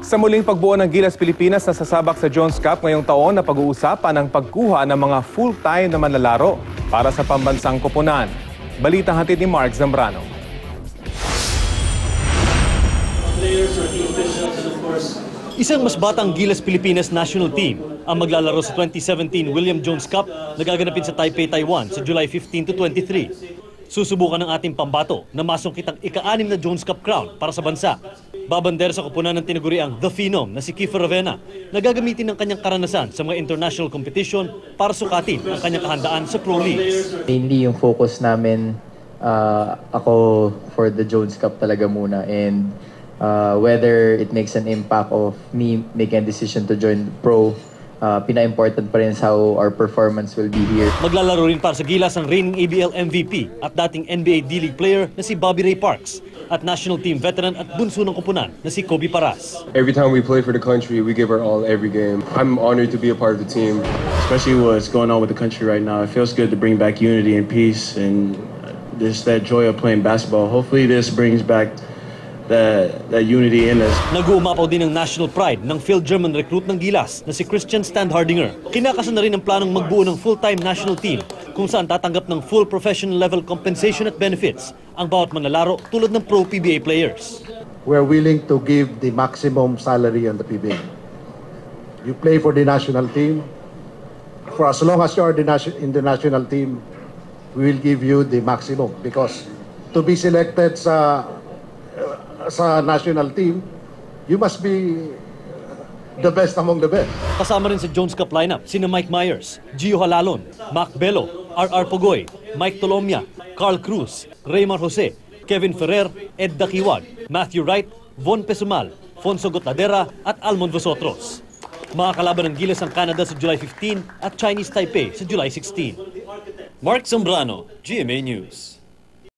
Sa muling pagbuo ng Gilas Pilipinas na sasabak sa Jones Cup ngayong taon na pag-uusapan ang pagkuha ng mga full-time na manlalaro para sa pambansang koponan. Balitang hatid ni Mark Zambrano. Isang mas batang Gilas Pilipinas national team ang maglalaro sa 2017 William Jones Cup na gaganapin sa Taipei, Taiwan sa July 15 to 23. Susubukan ng ating pambato na masungkit ang ika-6 na Jones Cup crown para sa bansa. Babander sa koponan ng tinaguriang The Phenom na si Kiefer Ravena na gagamitin ng kanyang karanasan sa mga international competition para sukatin ang kanyang kahandaan sa Pro Leagues. Mainly yung focus namin ako for the Jones Cup talaga muna, and whether it makes an impact of me making a decision to join pro, pina-important pa rin how our performance will be here. Maglalaro rin para sa Gilas ang reigning ABL MVP at dating NBA D-League player na si Bobby Ray Parks at national team veteran at bunso ng koponan na si Kobe Paras. Every time we play for the country, we give our all every game. I'm honored to be a part of the team. Especially what's going on with the country right now. It feels good to bring back unity and peace and just that joy of playing basketball. Hopefully this brings back that unity in us. Nag-uumapaw din ang national pride ng Phil German recruit ng Gilas na si Christian Standhardinger. Kinakasan na rin ang planong magbuo ng full-time national team kung saan tatanggap ng full professional level compensation at benefits ang bawat manlalaro tulad ng pro PBA players. We're willing to give the maximum salary on the PBA. You play for the national team. For as long as you are in the national team, we will give you the maximum, because to be selected sa national team, you must be the best among the best. Kasama rin sa Jones Cup lineup sina Mike Myers, Gio Halalon, Mac Bello, R.R. Pogoy, Mike Tolomia, Carl Cruz, Raymar Jose, Kevin Ferrer, Ed Dakiwag, Matthew Wright, Von Pesumal, Fonso Gotladera at Almond Vosotros. Mga kalaban ng Gilas ang Canada sa July 15 at Chinese Taipei sa July 16. Mark Zambrano, GMA News.